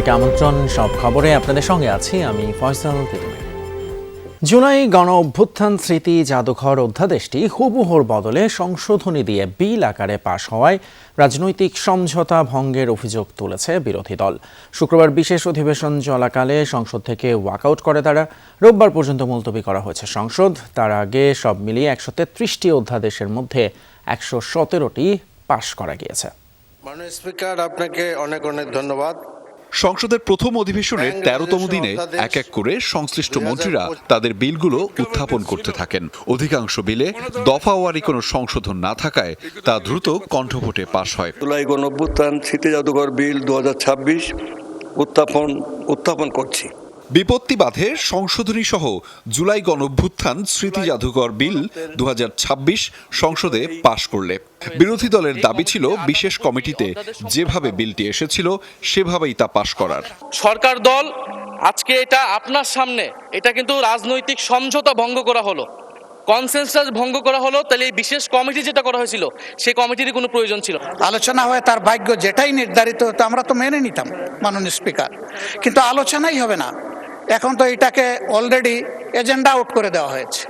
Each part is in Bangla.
সবাইকে আমন্ত্রণ। সব খবরে আপনাদের সঙ্গে আছি আমি ফয়সাল কুতুমি। জুলাই গণ অভ্যুত্থান স্মৃতি জাদুঘর অধ্যাদেশটি হুবহুর বদলে সংশোধনী দিয়ে বিল আকারে পাশ হওয়ায় রাজনৈতিক সমঝোতা ভঙ্গের অভিযোগ তুলেছে বিরোধী দল। শুক্রবার বিশেষ অধিবেশন চলাকালে সংসদ থেকে ওয়াকআউট করে তারা। রোববার পর্যন্ত মুলতবি করা হয়েছে সংসদ। তার আগে সব মিলিয়ে ১৩৩টি অধ্যাদেশের মধ্যে ১১৭টি পাশ করা গিয়েছে। মাননীয় স্পিকার, আপনাকে অনেক অনেক ধন্যবাদ। সংসদের প্রথম অধিবেশনের ১৩তম দিনে এক এক করে সংশ্লিষ্ট মন্ত্রীরা তাদের বিলগুলো উত্থাপন করতে থাকেন। অধিকাংশ বিলে দফাওয়ারি কোনো সংশোধন না থাকায় তা দ্রুত কণ্ঠভোটে পাশ হয়। জুলাই গণ অভ্যুত্থান স্মৃতি জাদুঘর বিল ২০২৬ উত্থাপন করছি। বিপত্তি বাধে সংশোধনী সহ জুলাই গণ অভ্যুত্থান স্মৃতি জাদুঘর বিল ২০২৬ সংসদে পাশ করলে বিরোধী দলের দাবি ছিল বিশেষ কমিটিতে যেভাবে বিলটি এসেছিল সেভাবেই তা পাশ করার। সরকার দল আজকে এটা আপনার সামনে, এটা কিন্তু রাজনৈতিক সমঝোতা ভঙ্গ করা হলো, কনসেনসাস ভঙ্গ করা হলো। তাহলে এই বিশেষ কমিটি যেটা করা হয়েছিল সেই কমিটির কোনো প্রয়োজন ছিল? আলোচনা হয়ে তার ভাগ্য যেটাই নির্ধারিত হতো আমরা তো মেনে নিতাম মাননীয় স্পিকার, কিন্তু আলোচনাই হবে না। এখন তো এটাকে অলরেডি এজেন্ডা আউট করে দেওয়া হয়েছে,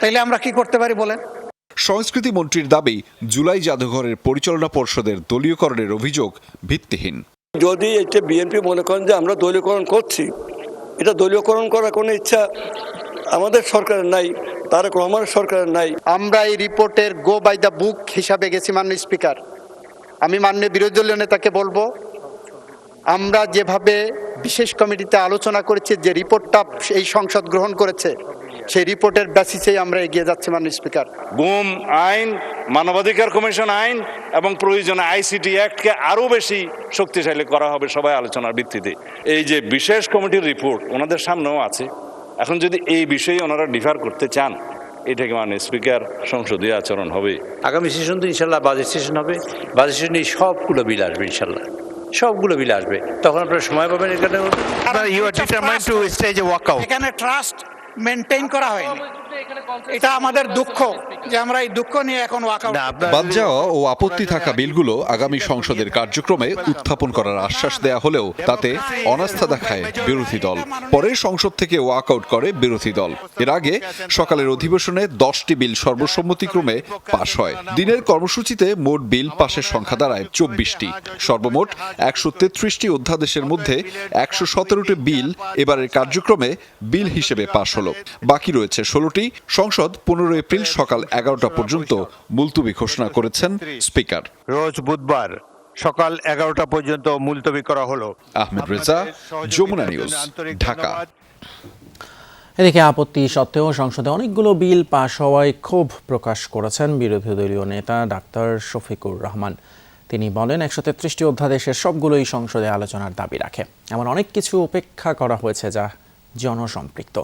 তাইলে আমরা কি করতে পারি বলেন? সংস্কৃতি মন্ত্রীর দাবি জুলাই জাদুঘরের পরিচালনা পর্ষদের দলীয়করণের অভিযোগ ভিত্তিহীন। যদি এটা বিএনপি মনে করেন যে আমরা দলীয়করণ করছি, এটা দলীয়করণ করার কোনো ইচ্ছা আমাদের সরকারের নাই, তারেক রহমানের সরকারের নাই। আমরা এই রিপোর্টের গো বাই দ্য বুক হিসাবে গেছি মাননীয় স্পিকার। আমি মাননীয় বিরোধী দলীয় নেতাকে বলবো, আমরা যেভাবে বিশেষ কমিটিতে আলোচনা করেছি, যে রিপোর্টটা এই সংসদ গ্রহণ করেছে, সেই রিপোর্টের বেসিসেই আমরা এগিয়ে যাচ্ছি মাননীয় স্পিকার। গুম আইন, মানবাধিকার কমিশন আইন এবং প্রয়োজনে আইসিটি অ্যাক্টকে আরও বেশি শক্তিশালী করা হবে সবাই আলোচনার ভিত্তিতে। এই যে বিশেষ কমিটির রিপোর্ট ওনাদের সামনেও আছে, এখন যদি এই বিষয়ে ওনারা ডিফার করতে চান, এটাকে মানে স্পিকার সংসদীয় আচরণ হবে। আগামী সেশন তো ইনশাল্লাহ বাজেট সেশন হবে, বাজেট সেশনে সবগুলো বিল আসবে, ইনশাল্লাহ সবগুলো বিল আসবে, তখন আপনারা সময় পাবেন। এখানে ট্রাস্ট মেনটেইন করা হয়নি, এটা আমাদের দুঃখ যে আমরা এই দুঃখ নিয়ে এখন ওয়াকআউট। বাদ যাওয়া ও আপত্তি থাকা বিলগুলো আগামী সংসদের কার্যক্রমে উত্থাপন করার আশ্বাস দেয়া হলেও তাতে অনাস্থা দেখায় বিরোধী দল। পরে সংসদ থেকে ওয়াকআউট করে বিরোধী দল। এর আগে সকালের অধিবেশনে ১০টি বিল সর্বসম্মতিক্রমে পাশ হয়। দিনের কর্মসূচিতে মোট বিল পাশের সংখ্যা দাঁড়ায় ২৪টি। সর্বমোট ১৩৩টি অধ্যাদেশের মধ্যে ১১৭টি বিল এবারের কার্যক্রমে বিল হিসেবে পাশ হলো। বাকি রয়েছে ১৬টি। সংসদ ১৫ এপ্রিল সকাল ১১টা পর্যন্ত মুলতবি ঘোষণা করেছেন স্পিকার। রোজ বুধবার সকাল ১১টা পর্যন্ত মুলতবি করা হলো। আহমেদ রেজা, যমুনা নিউজ, ঢাকা। এদিকে আপত্তি সত্ত্বেও সংসদে অনেকগুলো বিল পাশ হওয়ায় ক্ষোভ প্রকাশ করেছেন বিরোধী দলীয় নেতা ডাক্তার শফিকুর রহমান। তিনি বলেন ১৩৩টি অধ্যাদেশের সবগুলোই সংসদে আলোচনার দাবি রাখে। এমন অনেক কিছু উপেক্ষা করা হয়েছে যা জনসম্পৃক্ত।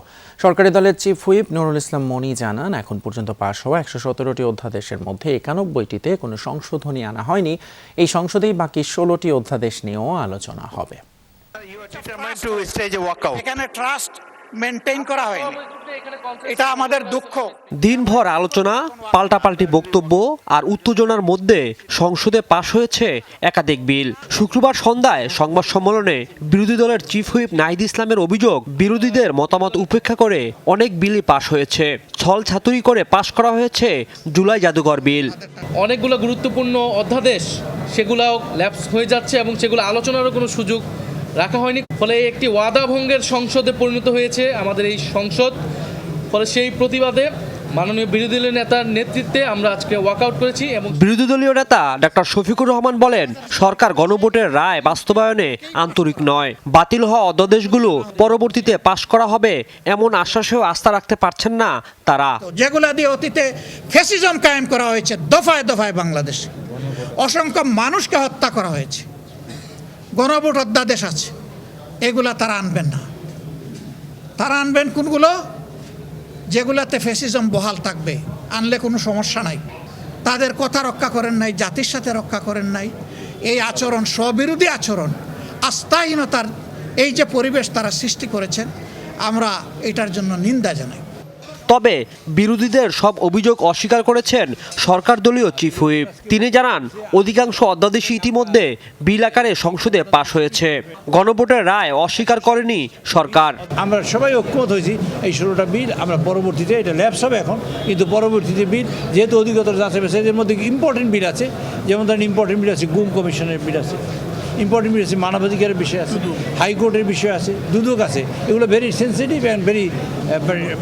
সরকারি দলের চিফ হুইপ নুরুল ইসলাম মনি জানান, এখন পর্যন্ত পাশ হওয়া ১১৭টি অধ্যাদেশের মধ্যে ৯১টিতে কোনো সংশোধনী আনা হয়নি। এই সংসদেই বাকি ১৬টি অধ্যাদেশ নিয়েও আলোচনা হবে। এখানে ট্রাস্ট মেনটেইন করা হয়নি, এটা আমাদের দুঃখ। দিনভর আলোচনা, পাল্টাপাল্টি বক্তব্য আর উত্তেজনার মধ্যে সংসদে পাশ হয়েছে একাধিক বিল। শুক্রবার সন্ধ্যায় সংবাদ সম্মেলনে বিরোধী দলের চিফ হুইপ নাহিদ ইসলামের অভিযোগ, বিরোধীদের মতামত উপেক্ষা করে অনেক বিলই পাশ হয়েছে। ছল ছাতুরি করে পাশ করা হয়েছে জুলাই জাদুঘর বিল। অনেকগুলো গুরুত্বপূর্ণ অধ্যাদেশ সেগুলোও ল্যাপস হয়ে যাচ্ছে এবং সেগুলো আলোচনারও কোনো সুযোগ রাখা হয়নি। ফলে একটি ওয়াদা ভঙ্গের সংসদে পরিণত হয়েছে আমাদের এই সংসদ। ফলে সেই প্রতিবাদে মাননীয় বিরোধী দলীয় নেতার নেতৃত্বে আমরা আজকে ওয়াকআউট করেছি। এবং বিরোধী দলীয় নেতা ডাক্তার শফিকুর রহমান বলেন, সরকার গণভোটের রায় বাস্তবায়নে আন্তরিক নয়। বাতিল হওয়া অধ্যাদেশগুলো পরবর্তীতে পাশ করা হবে এমন আশ্বাসেও আস্থা রাখতে পারছেন না তারা। যেগুলা দিয়ে অতীতে ফ্যাসিজম কায়েম করা হয়েছে দফায় দফায়, বাংলাদেশে অসংখ্য মানুষকে হত্যা করা হয়েছে, গণভোট অধ্যাদেশ আছে, এগুলা তারা আনবেন না। তারা আনবেন কোনগুলো? যেগুলাতে ফ্যাসিজম বহাল থাকবে, আনলে কোনো সমস্যা নাই। তাদের কথা রক্ষা করেন নাই, জাতির সাথে রক্ষা করেন নাই। এই আচরণ, স্ববিরোধী আচরণ, আস্থাহীনতার এই যে পরিবেশ তারা সৃষ্টি করেছেন, আমরা এটার জন্য নিন্দা জানাই। তবে বিরোধীদের সব অভিযোগ অস্বীকার করেছেন সরকার দলীয় চিফ হুইপ। তিনি জানান, অধিকাংশ অধ্যাদেশই ইতিমধ্যে বিল আকারে সংসদে পাশ হয়েছে। গণভোটের রায় অস্বীকার করেনি সরকার। আমরা সবাই ঐক্যমত হয়েছি এই 16টা বিল আমরা পরবর্তীতে এটা ল্যাপস হবে এখন, কিন্তু পরবর্তীতে বিল যেহেতু অধিকতর যাচ্ছে এর মধ্যে ইম্পর্টেন্ট বিল আছে, যেমন ধরেন ইম্পর্টেন্ট বিল আছে গুম কমিশনের বিল আছে, ইম্পর্টেন্ট বিল আছে মানবাধিকারের বিষয় আছে, হাইকোর্টের বিষয় আছে, দুদক আছে। এগুলো ভেরি সেন্সিটিভ অ্যান্ড ভেরি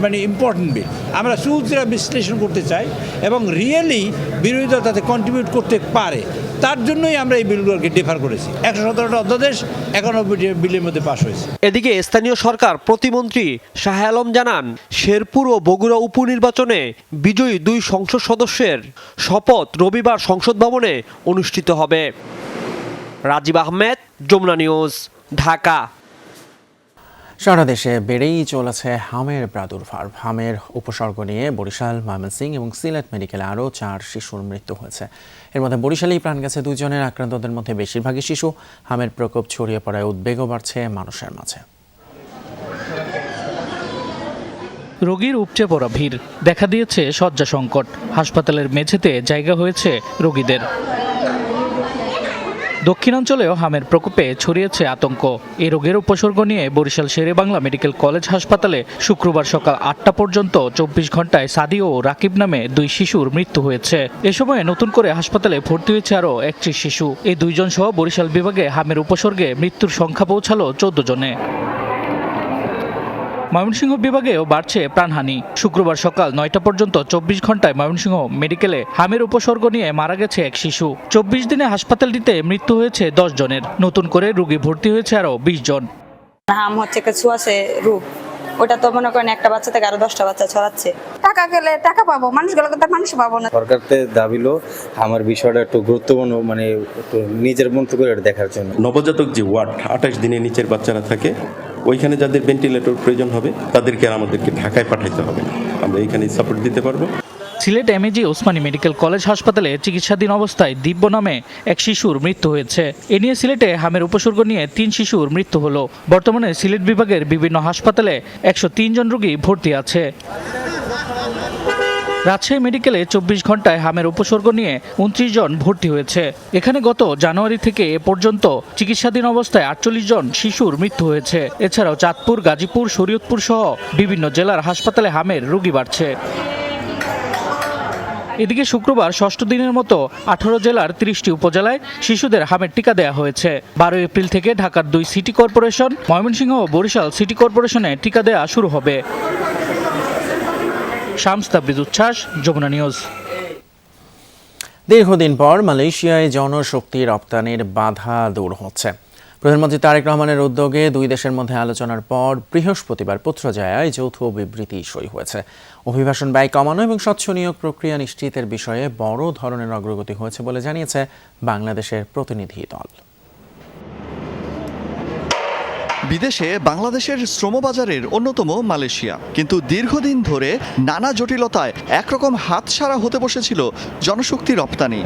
মানে ইম্পর্টেন্ট বিল। আমরা সুদরা বিশ্লেষণ করতে চাই এবং রিয়েলি বিরোধী দল তাতে কন্ট্রিবিউট করতে পারে, তার জন্যই আমরা এই বিলগুলোকে ডিফার করেছি। 117টা অধ্যাদেশ 91টি বিলের মধ্যে পাশ হয়েছে। এদিকে স্থানীয় সরকার প্রতিমন্ত্রী শাহ আলম জানান, শেরপুর ও বগুড়া উপনির্বাচনে বিজয়ী 2 সংসদ সদস্যের শপথ রবিবার সংসদ ভবনে অনুষ্ঠিত হবে। রাজীব আহমেদ, যমুনা নিউজ, ঢাকা। সারা দেশে বেড়েই চলেছে হামের প্রাদুর্ভাব। হামের উপসর্গ নিয়ে বরিশাল, ময়মনসিংহ এবং সিলেট মেডিকেলে আরও 4 শিশুর মৃত্যু হয়েছে। এর মধ্যে বরিশালেই প্রাণ গেছে 2 জনের। আক্রান্তদের মধ্যে বেশিরভাগই শিশু। হামের প্রকোপ ছড়িয়ে পড়ায় উদ্বেগও বাড়ছে মানুষের মাঝে। রোগীর উপচে পড়া ভিড়, দেখা দিয়েছে শয্যা সংকট। হাসপাতালের মেঝেতে জায়গা হয়েছে রোগীদের। দক্ষিণাঞ্চলেও হামের প্রকোপে ছড়িয়েছে আতঙ্ক। এই রোগের উপসর্গ নিয়ে বরিশাল শেরেবাংলা মেডিকেল কলেজ হাসপাতালে শুক্রবার সকাল 8টা পর্যন্ত 24 ঘন্টায় সাদি ও রাকিব নামে 2 শিশুর মৃত্যু হয়েছে। এ সময় নতুন করে হাসপাতালে ভর্তি হয়েছে আরও 31 শিশু। এই 2 জন সহ বরিশাল বিভাগে হামের উপসর্গে মৃত্যুর সংখ্যা পৌঁছালো 14 জনে। ময়মনসিংহ বিভাগেও বাড়ছে প্রাণহানি। শুক্রবার সকাল 9টা পর্যন্ত 24 ঘন্টায় ময়মনসিংহ মেডিকেলে হামের উপসর্গ নিয়ে মারা গেছে 1 শিশু। 24 দিনে হাসপাতালটিতে মৃত্যু হয়েছে 10 জনের। নতুন করে রোগী ভর্তি হয়েছে আরও 20 জন। হাম হচ্ছে ছোঁয়াচে রোগ, ওটা তো মনে করেন একটা বাচ্চা থেকে আরো 10টা বাচ্চা ছড়াচ্ছে। টাকা গেলে টাকা পাবো, মানুষগুলো তো মানুষ পাবো না। সরকারতে দাবিলো আমার বিষয়টা একটু গুরুত্বপূর্ণ, মানে একটু নিজের মতো করে দেখার জন্য। নবজাতক যে ওয়ার্ড 28 দিনের নিচের বাচ্চারা থাকে, ওইখানে যাদের ভেন্টিলেটর প্রয়োজন হবে তাদেরকে আর আমাদেরকে ঢাকায় পাঠাইতে হবে না, আমরা এইখানে সাপোর্ট দিতে পারবো। Sylhet MAG Osmani medical college হাসপাতালে চিকিৎসাধীন অবস্থায় দিব্য নামে 1 শিশুর মৃত্যু হয়েছে। এ নিয়ে সিলেটে হামের উপসর্গ নিয়ে 3 শিশুর মৃত্যু হলো। বর্তমানে সিলেট বিভাগের বিভিন্ন হাসপাতালে 103 জন রোগী ভর্তি আছে। রাজশাহী মেডিকেলে 24 ঘন্টায় হামের উপসর্গ নিয়ে 29 জন ভর্তি হয়েছে। এখানে গত জানুয়ারি থেকে এ পর্যন্ত চিকিৎসাধীন অবস্থায় 48 জন শিশুর মৃত্যু হয়েছে। এছাড়াও চাঁদপুর, গাজীপুর, শরীয়তপুর সহ বিভিন্ন জেলার হাসপাতালে হামের রোগী বাড়ছে। এদিকে শুক্রবার 6ষ্ঠ দিনের মতো 18 জেলার 30টি উপজেলায় শিশুদের হামের টিকা দেওয়া হয়েছে। 12 এপ্রিল থেকে ঢাকার 2 সিটি কর্পোরেশন, ময়মনসিংহ ও বরিশাল সিটি কর্পোরেশনে টিকা দেওয়া শুরু হবে। শামস তাবরিজ উচ্ছ্বাস, যমুনা নিউজ। দীর্ঘদিন পর মালয়েশিয়ায় জনশক্তি রপ্তানির বাধা দূর হচ্ছে। প্রধানমন্ত্রী তারেক রহমানের উদ্যোগে 2 দেশের মধ্যে আলোচনার পর বৃহস্পতিবার পুত্রজায়ায় যৌথ বিবৃতি সই হয়েছে। অভিবাসন ব্যয় কমানো এবং স্বচ্ছ নিয়োগ প্রক্রিয়া নিশ্চিতের বিষয়ে বড় ধরনের অগ্রগতি হয়েছে বলে জানিয়েছে বাংলাদেশের প্রতিনিধি দল। বিদেশে বাংলাদেশের শ্রমবাজারের অন্যতম মালয়েশিয়া, কিন্তু দীর্ঘদিন ধরে নানা জটিলতায় একরকম হাতছাড়া হতে বসেছিল জনশক্তি রপ্তানি।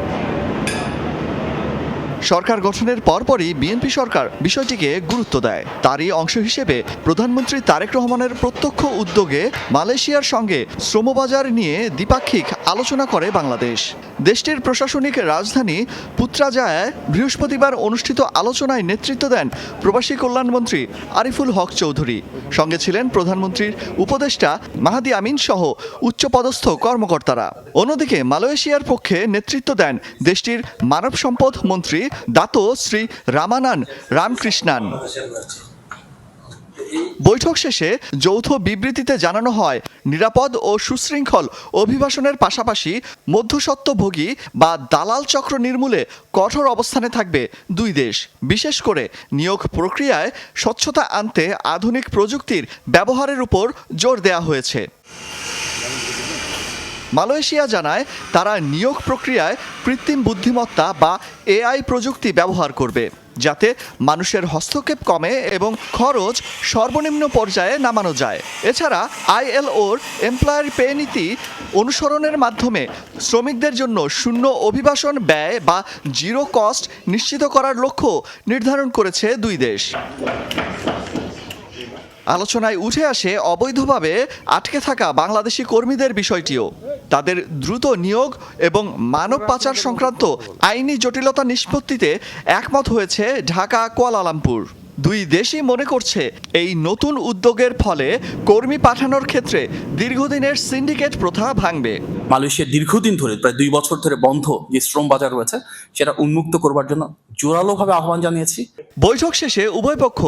সরকার গঠনের পরপরই বিএনপি সরকার বিষয়টিকে গুরুত্ব দেয়। তারই অংশ হিসেবে প্রধানমন্ত্রী তারেক রহমানের প্রত্যক্ষ উদ্যোগে মালয়েশিয়ার সঙ্গে শ্রমবাজার নিয়ে দ্বিপাক্ষিক আলোচনা করে বাংলাদেশ। দেশটির প্রশাসনিক রাজধানী পুত্রাজায়ায় বৃহস্পতিবার অনুষ্ঠিত আলোচনায় নেতৃত্ব দেন প্রবাসী কল্যাণমন্ত্রী আরিফুল হক চৌধুরী। সঙ্গে ছিলেন প্রধানমন্ত্রীর উপদেষ্টা মাহাদি আমিন সহ উচ্চপদস্থ কর্মকর্তারা। অন্যদিকে মালয়েশিয়ার পক্ষে নেতৃত্ব দেন দেশটির মানব সম্পদ মন্ত্রী দাতো শ্রী রামানান রামকৃষ্ণান। বৈঠক শেষে যৌথ বিবৃতিতে জানানো হয়, নিরাপদ ও সুশৃঙ্খল অভিবাসনের পাশাপাশি মধ্যস্বত্বভোগী বা দালাল চক্র নির্মূলে কঠোর অবস্থানে থাকবে 2 দেশ। বিশেষ করে নিয়োগ প্রক্রিয়ায় স্বচ্ছতা আনতে আধুনিক প্রযুক্তির ব্যবহারের উপর জোর দেওয়া হয়েছে। মালয়েশিয়া জানায় তারা নিয়োগ প্রক্রিয়ায় কৃত্রিম বুদ্ধিমত্তা বা এআই প্রযুক্তি ব্যবহার করবে, যাতে মানুষের হস্তক্ষেপ কমে এবং খরচ সর্বনিম্ন পর্যায়ে নামানো যায়। এছাড়া আইএলওর এমপ্লয়ার পে নীতি অনুসরণের মাধ্যমে শ্রমিকদের জন্য শূন্য অভিবাসন ব্যয় বা জিরো কস্ট নিশ্চিত করার লক্ষ্য নির্ধারণ করেছে 2 দেশ। আলোচনায় উঠে আসে অবৈধভাবে আটকে থাকা বাংলাদেশি কর্মীদের বিষয়টিও। তাদের দ্রুত নিয়োগ এবং মানব পাচার সংক্রান্ত আইনি জটিলতা নিষ্পত্তিতে একমত হয়েছে ঢাকা কুয়ালালামপুর। দুই দেশই মনে করছে এই নতুন উদ্যোগের ফলে কর্মী পাঠানোর ক্ষেত্রে দীর্ঘদিনের সিন্ডিকেট প্রথা ভাঙবে। মালয়েশিয়ার দীর্ঘদিন ধরে প্রায় 2 বছর ধরে বন্ধ যে শ্রম বাজার রয়েছে সেটা উন্মুক্ত করবার জন্য জোরালোভাবে আহ্বান জানিয়েছি। বৈঠক শেষে উভয় পক্ষ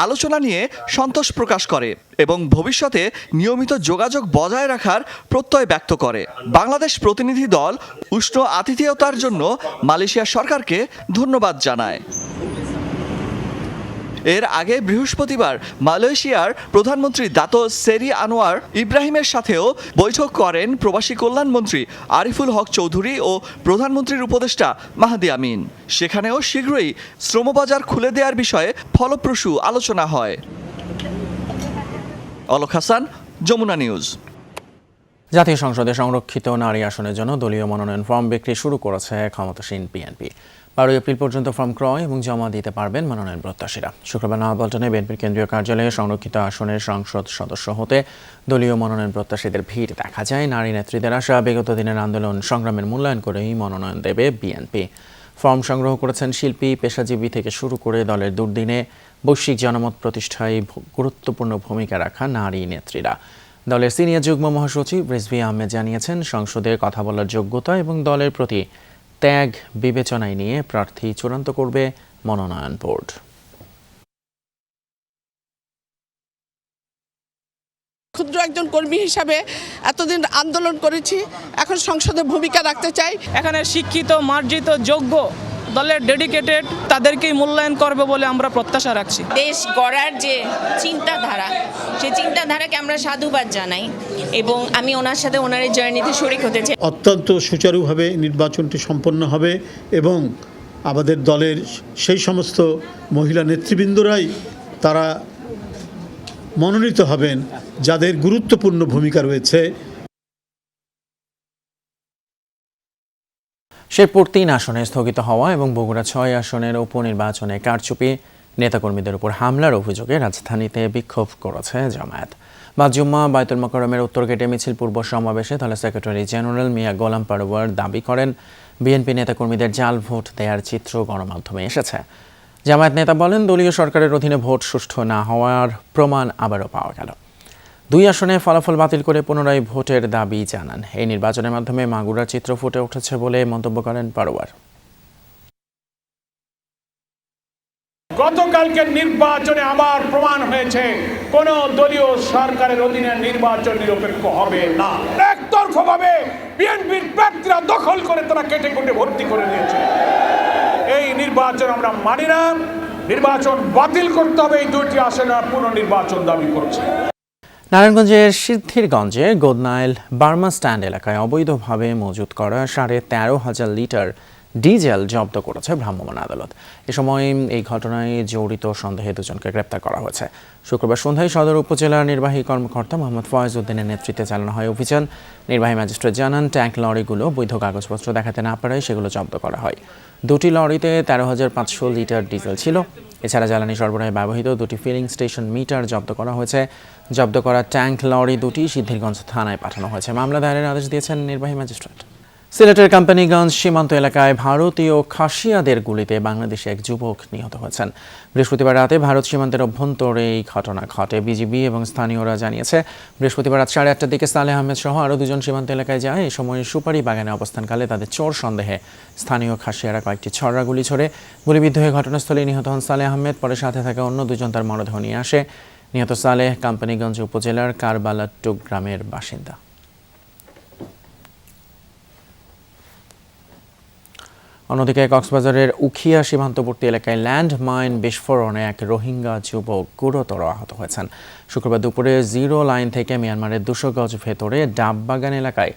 আলোচনা নিয়ে সন্তোষ প্রকাশ করে এবং ভবিষ্যতে নিয়মিত যোগাযোগ বজায় রাখার প্রত্যয় ব্যক্ত করে। বাংলাদেশ প্রতিনিধি দল উষ্ণ আতিথেয়তার জন্য মালয়েশিয়া সরকারকে ধন্যবাদ জানায়। এর আগে বৃহস্পতিবার মালয়েশিয়ার প্রধানমন্ত্রী দাতো সেরি আনোয়ার ইব্রাহিমের সাথেও বৈঠক করেন প্রবাসী কল্যাণমন্ত্রী আরিফুল হক চৌধুরী ও প্রধানমন্ত্রীর উপদেষ্টা মাহাদি আমিন। সেখানেও শীঘ্রই শ্রমবাজার খুলে দেওয়ার বিষয়ে ফলপ্রসূ আলোচনা হয়। অলক হাসান, যমুনা নিউজ। জাতীয় সংসদে সংরক্ষিত নারী আসনের জন্য দলীয় মনোনয়ন ফর্ম বিক্রি শুরু করেছে ক্ষমতাসীন বিএনপি। 12 এপ্রিল পর্যন্ত ফর্ম ক্রয় এবং জমা দিতে পারবেন মনোনয়ন প্রত্যাশীরা। শুক্রবার নয়াপল্টনে বিএনপির কেন্দ্রীয় কার্যালয়ে সংরক্ষিত আসনের সংসদ সদস্য হতে দলীয় মনোনয়ন প্রত্যাশীদের ভিড় দেখা যায়। নারী নেত্রীদের আশা, বিগত দিনের আন্দোলন সংগ্রামের মূল্যায়ন করেই মনোনয়ন দেবে বিএনপি। ফর্ম সংগ্রহ করেছেন শিল্পী, পেশাজীবী থেকে শুরু করে দলের দুর্দিনে বৈশ্বিক জনমত প্রতিষ্ঠায় গুরুত্বপূর্ণ ভূমিকা রাখা নারী নেত্রীরা। দলের সিনিয়র যুগ্ম মহাসচিব রিজভী আহমেদ জানিয়েছেন, সংসদে কথা বলার যোগ্যতা এবং দলের প্রতি ত্যাগ বিবেচনায় নিয়ে প্রার্থী চূড়ান্ত করবে মনোনয়ন বোর্ড। ক্ষুদ্র একজন কর্মী হিসাবে এতদিন আন্দোলন করেছি, এখন সংসদে ভূমিকা রাখতে চাই। এখানে শিক্ষিত, মার্জিত, যোগ্য দলের ডেডিকেটেড তাদেরকেই মূল্যায়ন করবে বলে আমরা প্রত্যাশা রাখছি। দেশ গড়ার যে চিন্তাধারা, সেই চিন্তাধারাকে আমরা সাধুবাদ জানাই এবং আমি ওনার সাথে ওনার এই জার্নিতে শরিক হতে চাই। অত্যন্ত সুচারুভাবে নির্বাচনটি সম্পন্ন হবে এবং আমাদের দলের সেই সমস্ত মহিলা নেতৃবৃন্দরাই তারা মনোনীত হবেন যাদের গুরুত্বপূর্ণ ভূমিকা রয়েছে। শেরপুর 3 আসনে স্থগিত হওয়া এবং বগুড়া 6 আসনের উপনির্বাচনে কারচুপি, নেতাকর্মীদের উপর হামলার অভিযোগে রাজধানীতে বিক্ষোভ করেছে জামায়াত। বাদ-জুম্মা বায়তুল মোকাররমের উত্তর গেটে মিছিল পূর্ব সমাবেশে দলের সেক্রেটারি জেনারেল মিয়া গোলাম পারওয়ার দাবি করেন, বিএনপি নেতাকর্মীদের জাল ভোট দেওয়ার চিত্র গণমাধ্যমে এসেছে। জামায়াত নেতা বলেন, দলীয় সরকারের অধীনে ভোট সুষ্ঠু না হওয়ার প্রমাণ আবারও পাওয়া গেল। 2 আসনে ফলাফল বাতিল করে পুনরায় ভোটের দাবি জানান। এই নির্বাচনের মাধ্যমে মাগুরার চিত্র ফুটে উঠেছে বলে মন্তব্য করেন পারওয়ার। গতকালকের নির্বাচনে আবার প্রমাণ হয়েছে কোন দলীয় সরকারের অধীনে নির্বাচন নিরপেক্ষ হবে না। একতরফাভাবে বিএনপির প্রার্থীরা দখল করে তারা কেটে কুটে ভর্তি করে নিয়েছে। এই নির্বাচন আমরা মানি না, নির্বাচন বাতিল করতে হবে। এই 2টি আসনে পুনর্নির্বাচন দাবি করছে। নারায়ণগঞ্জের সিদ্ধিরগঞ্জে গোদনাইল বার্মা স্ট্যান্ড এলাকায় অবৈধভাবে মজুত করা 13,500 লিটার ডিজেল জব্দ করেছে ভ্রাম্যমাণ আদালত। এ সময় এই ঘটনায় জড়িত সন্দেহে 2 জনকে গ্রেপ্তার করা হয়েছে। শুক্রবার সন্ধ্যায় সদর উপজেলার নির্বাহী কর্মকর্তা মোহাম্মদ ফয়েজ উদ্দিনের নেতৃত্বে চালানো হয় অভিযান। নির্বাহী ম্যাজিস্ট্রেট জানান, ট্যাঙ্ক লরিগুলো বৈধ কাগজপত্র দেখাতে না পারায় সেগুলো জব্দ করা হয়। 2টি লরিতে 13,500 লিটার ডিজেল ছিল। এছাড়া জ্বালানি সরবরাহে ব্যবহৃত 2টি ফিলিং স্টেশন মিটার জব্দ করা হয়েছে। জব্দ করা ট্যাঙ্ক লরি 2টি সিদ্ধিরগঞ্জ থানায় পাঠানো হয়েছে। মামলা দায়েরের আদেশ দিয়েছেন নির্বাহী ম্যাজিস্ট্রেট। সিলেটের কোম্পানিগঞ্জ সীমান্ত এলাকায় ভারতীয় খাসিয়াদের গুলিতে বাংলাদেশে এক যুবক নিহত হয়েছেন। বৃহস্পতিবার রাতে ভারত সীমান্তের অভ্যন্তরে এই ঘটনা ঘটে, বিজিবি এবং স্থানীয়রা জানিয়েছে। বৃহস্পতিবার রাত 8:30টার দিকে সালেহ আহমেদ সহ আরও 2 জন সীমান্ত এলাকায় যায়। এই সময় সুপারি বাগানে অবস্থানকালে তাদের চোর সন্দেহে স্থানীয় খাসিয়ারা কয়েকটি ছড়া গুলি ছোড়ে। গুলিবিদ্ধ হয়ে ঘটনাস্থলে নিহত হন সালেহ আহমেদ। পরে সাথে থাকা অন্য 2 জন তার মরদেহ নিয়ে আসে। নিহত সালেহ কোম্পানিগঞ্জ উপজেলার কারবালাটুক গ্রামের বাসিন্দা। অন্যদিকে কক্সবাজারের উখিয়া সীমান্তবর্তী এলাকায় ল্যান্ডমাইন বিস্ফোরণে এক রোহিঙ্গা যুবক গুরুতর আহত হয়েছেন। শুক্রবার দুপুরে 0 লাইন থেকে মিয়ানমারের 200 গজ ভেতরে ডাববাগান এলাকায়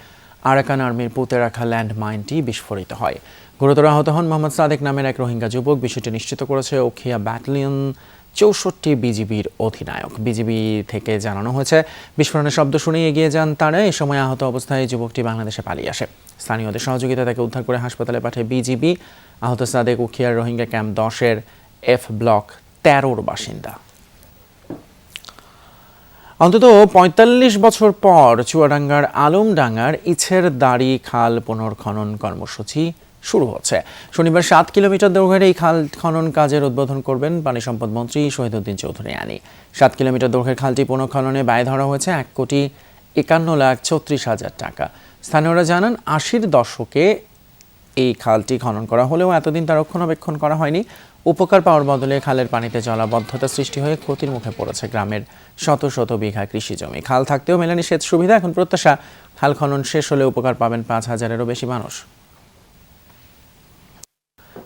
আরাকান আর্মির পুঁতে রাখা ল্যান্ডমাইনটি বিস্ফোরিত হয়। গুরুতর আহত হন মোহাম্মদ সাদেক নামের এক রোহিঙ্গা যুবক। বিষয়টি নিশ্চিত করেছে উখিয়া ব্যাটালিয়ন 64 বিজিবির অধিনায়ক। বিজিবি থেকে জানানো হয়েছে, বিস্ফোরণের শব্দ শুনে এগিয়ে যান তারা। এ সময় আহত অবস্থায় যুবকটি বাংলাদেশে পালিয়ে আসে। স্থানীয়দের সহযোগিতা তাকে উদ্ধার করে হাসপাতালে পাঠায় বিজিবি। আহত সাদেক উখিয়ার রোহিঙ্গা ক্যাম্প 10-এর F ব্লক 13-র বাসিন্দা। অন্তত ৪৫ বছর পর চুয়াডাঙ্গার আলমডাঙ্গার ইছের দাড়ি খাল পুনর্খনন কর্মসূচি শুরু হচ্ছে। শনিবার ৭ কিলোমিটার দৈর্ঘ্যের এই খাল খনন কাজের উদ্বোধন করবেন পানি সম্পদ মন্ত্রী শহীদউদ্দিন চৌধুরী আনি। ৭ কিলোমিটার দৈর্ঘ্যের খালটি পুনঃখননে ব্যয় ধরা হয়েছে ১,৫১,৩৬,০০০ টাকা। স্থানীয়রা জানান ৮০-র দশকে এই খালটি খনন করা হলেও এতদিন তার রক্ষণাবেক্ষণ করা হয়নি। উপকার পাওয়ার বদলে খালের পানিতে জলাবদ্ধতা সৃষ্টি হয়ে ক্ষতির মুখে পড়েছে গ্রামের শত শত বিঘা কৃষি জমি। খাল থাকতেও মেলেনি সেচ সুবিধা। এখন প্রত্যাশা, খাল খনন শেষ হলে উপকার পাবেন ৫,০০০-এরও বেশি মানুষ।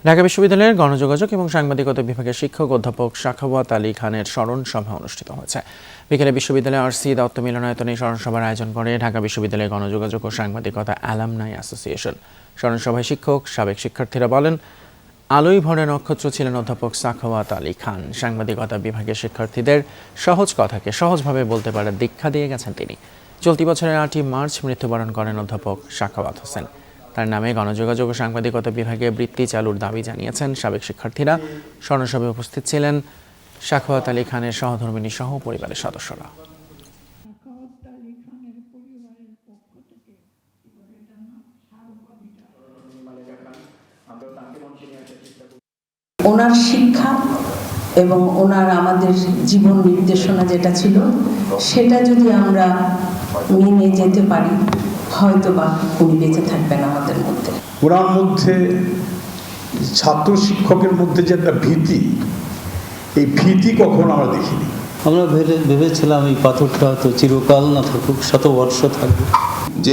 ঢাকা বিশ্ববিদ্যালয়ের গণযোগাযোগ এবং সাংবাদিকতা বিভাগের শিক্ষক অধ্যাপক সাখাওয়াত আলী খানের স্মরণ সভা অনুষ্ঠিত হয়েছে। বিকেলে বিশ্ববিদ্যালয় আরসি দত্ত মিলনায়তনে স্মরণ সভার আয়োজন করে ঢাকা বিশ্ববিদ্যালয়ের গণযোগাযোগ ও সাংবাদিকতা অ্যালামনাই অ্যাসোসিয়েশন। স্মরণ সভায় শিক্ষক, সাবেক শিক্ষার্থীরা বলেন, আলোয় ভরে নক্ষত্র ছিলেন অধ্যাপক সাখাওয়াত আলী খান। সাংবাদিকতা বিভাগের শিক্ষার্থীদের সহজ কথাকে সহজভাবে বলতে পারার দীক্ষা দিয়ে গেছেন তিনি। চলতি বছরের ৮ই মার্চ মৃত্যুবরণ করেন অধ্যাপক সাখাওয়াত হোসেন। তার নামে গণযোগাযোগ ও সাংবাদিকতা বিভাগে বৃত্তি চালুর দাবি জানিয়েছেন সাবেক শিক্ষার্থীরা। স্মরণসভায় উপস্থিত ছিলেন সাখাওয়াত আলী খানের সহধর্মিণী সহ পরিবারের সদস্যরা। ওনার শিক্ষা এবং ওনার আমাদের জীবন নির্দেশনা যেটা ছিল, সেটা যদি আমরা মেনে যেতে পারি, হয়তোবা উনি বেঁচে থাকবেন আমাদের মধ্যে। ওনার মধ্যে ছাত্র শিক্ষকের মধ্যে যে একটা ভীতি, এই ভীতি কখনো আমরা দেখিনি। আমরা ভেবেছিলাম এই পাথরটা হয়তো চিরকাল না থাকুক, শত বর্ষ থাকবে।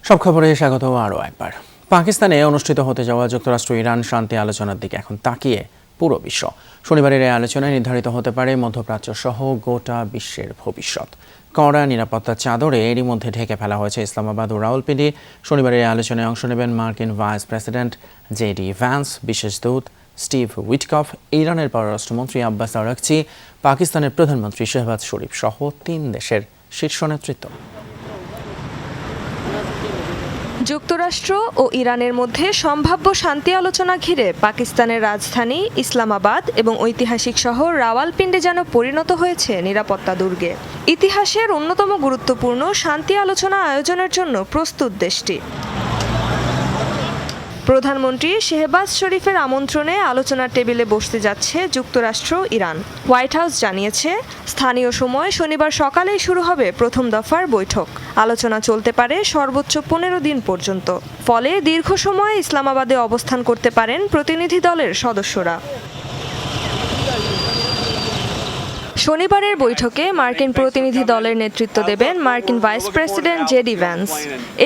সব খবরে স্বাগত আরও একবার। পাকিস্তানে অনুষ্ঠিত হতে যাওয়া যুক্তরাষ্ট্র ইরান শান্তি আলোচনার দিকে এখন তাকিয়ে পুরো বিশ্ব। শনিবারের এই আলোচনায় নির্ধারিত হতে পারে মধ্যপ্রাচ্য সহ গোটা বিশ্বের ভবিষ্যৎ। কড়া নিরাপত্তার চাদরে এরই মধ্যে ঢেকে ফেলা হয়েছে ইসলামাবাদ ও রাওয়ালপিন্ডি। শনিবারের এই আলোচনায় অংশ নেবেন মার্কিন ভাইস প্রেসিডেন্ট জেডি ভ্যান্স, বিশেষ দূত স্টিভ উইটকফ, ইরানের পররাষ্ট্রমন্ত্রী আব্বাস আরাকচি, পাকিস্তানের প্রধানমন্ত্রী শেহবাজ শরীফ সহ ৩ দেশের শীর্ষ নেতৃত্ব। যুক্তরাষ্ট্র ও ইরানের মধ্যে সম্ভাব্য শান্তি আলোচনা ঘিরে পাকিস্তানের রাজধানী ইসলামাবাদ এবং ঐতিহাসিক শহর রাওয়ালপিন্ডি যেন পরিণত হয়েছে নিরাপত্তা দুর্গে। ইতিহাসের অন্যতম গুরুত্বপূর্ণ শান্তি আলোচনা আয়োজনের জন্য প্রস্তুত দেশটি। প্রধানমন্ত্রী শেহবাজ শরীফের আমন্ত্রণে আলোচনার টেবিলে বসতে যাচ্ছে যুক্তরাষ্ট্র ইরান। হোয়াইট হাউস জানিয়েছে, স্থানীয় সময় শনিবার সকালেই শুরু হবে প্রথম দফার বৈঠক। আলোচনা চলতে পারে সর্বোচ্চ 15 দিন পর্যন্ত। ফলে দীর্ঘ সময় ইসলামাবাদে অবস্থান করতে পারেন প্রতিনিধি দলের সদস্যরা। শনিবারের বৈঠকে মার্কিন প্রতিনিধি দলের নেতৃত্ব দেবেন মার্কিন ভাইস প্রেসিডেন্ট জেডি ভ্যান্স।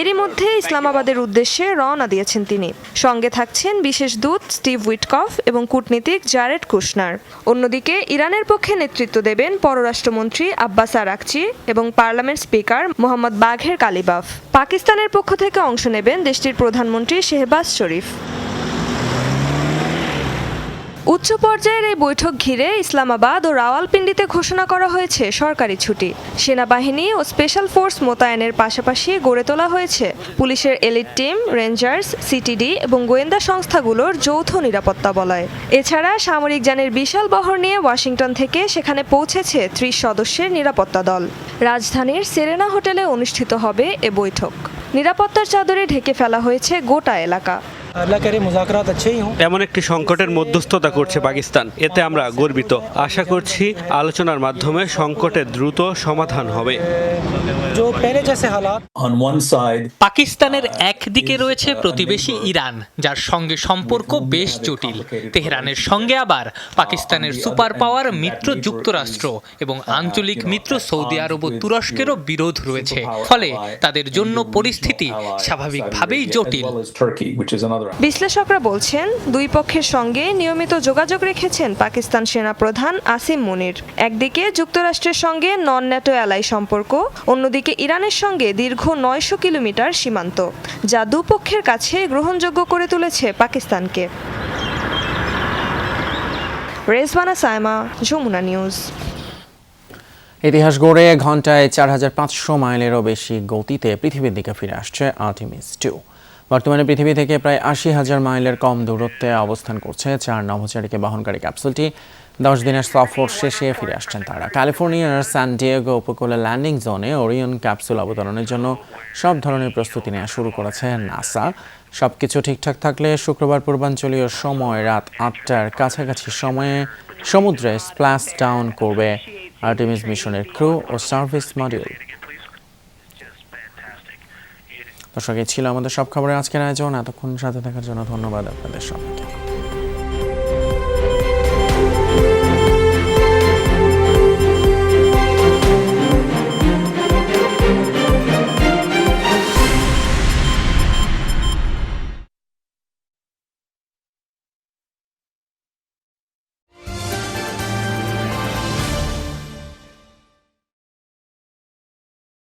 এরই মধ্যে ইসলামাবাদের উদ্দেশ্যে রওনা দিয়েছেন তিনি। সঙ্গে থাকছেন বিশেষ দূত স্টিভ উইটকফ এবং কূটনীতিক জারেড কুশনার। অন্যদিকে ইরানের পক্ষে নেতৃত্ব দেবেন পররাষ্ট্রমন্ত্রী আব্বাস আরাকচি এবং পার্লামেন্ট স্পিকার মোহাম্মদ বাঘের কালিবাফ। পাকিস্তানের পক্ষ থেকে অংশ নেবেন দেশটির প্রধানমন্ত্রী শেহবাজ শরীফ। উচ্চ পর্যায়ের এই বৈঠক ঘিরে ইসলামাবাদ ও রাওয়ালপিন্ডিতে ঘোষণা করা হয়েছে সরকারি ছুটি। সেনাবাহিনী ও স্পেশাল ফোর্স মোতায়েনের পাশাপাশি গড়ে তোলা হয়েছে পুলিশের এলিট টিম, রেঞ্জার্স, সিটিডি এবং গোয়েন্দা সংস্থাগুলোর যৌথ নিরাপত্তা বলয়। এছাড়া সামরিক যানের বিশাল বহর নিয়ে ওয়াশিংটন থেকে সেখানে পৌঁছেছে 30 সদস্যের নিরাপত্তা দল। রাজধানীর সেরেনা হোটেলে অনুষ্ঠিত হবে এ বৈঠক। নিরাপত্তার চাদরে ঢেকে ফেলা হয়েছে গোটা এলাকা। এমন একটি সংকটের মধ্যস্থতা করছে পাকিস্তান, এতে আমরা গর্বিত। আশা করছি আলোচনার মাধ্যমে সংকটের দ্রুত সমাধান হবে। পাকিস্তানের একদিকে রয়েছে প্রতিবেশী ইরান, যার সঙ্গে সম্পর্ক বেশ জটিল। তেহরানের সঙ্গে আবার পাকিস্তানের সুপার পাওয়ার মিত্র যুক্তরাষ্ট্র এবং আঞ্চলিক মিত্র সৌদি আরব ও তুরস্কেরও বিরোধ রয়েছে। ফলে তাদের জন্য পরিস্থিতি স্বাভাবিকভাবেই জটিল। বিশ্লেষকরা বলছেন, দুই পক্ষের সঙ্গে নিয়মিত যোগাযোগ রেখেছেন পাকিস্তান সেনাপ্রধান আসিম মুনির। একদিকে যুক্তরাষ্ট্রের সঙ্গে নন ন্যাটো অ্যালাই সম্পর্ক, অন্যদিকে ইরানের সঙ্গে দীর্ঘ 900 কিলোমিটার সীমান্ত, যা দুপক্ষের কাছে গ্রহণযোগ্য করে তুলেছে পাকিস্তানকে। রেজওয়ানা সাইমা, যমুনা নিউজ। ইতিহাস গড়ে ঘন্টায় 4500 মাইলেরও বেশি গতিতে পৃথিবীর দিকে ফিরে আসছে আর্টেমিস 2। বর্তমানে পৃথিবী থেকে প্রায় 80,000 মাইলের কম দূরত্বে অবস্থান করছে 4 নভোচারীকে বহনকারী ক্যাপসুলটি। 10 দিনের সফর শেষে ফিরে আসছেন তারা। ক্যালিফোর্নিয়ার সান ডিয়েগো উপকূলে ল্যান্ডিং জোনে ওরিয়ন ক্যাপসুল অবতরণের জন্য সব ধরনের প্রস্তুতি নেওয়া শুরু করেছে নাসা। সবকিছু ঠিকঠাক থাকলে শুক্রবার পূর্বাঞ্চলীয় সময় রাত 8টার কাছাকাছি সময়ে সমুদ্রে স্প্ল্যাশ ডাউন করবে আর্টেমিস মিশনের ক্রু ও সার্ভিস মডিউল। দর্শক, এই ছিল আমাদের সব খবরের আজকের আয়োজন। এতক্ষণ সাথে থাকার জন্য ধন্যবাদ আপনাদের সবাইকে।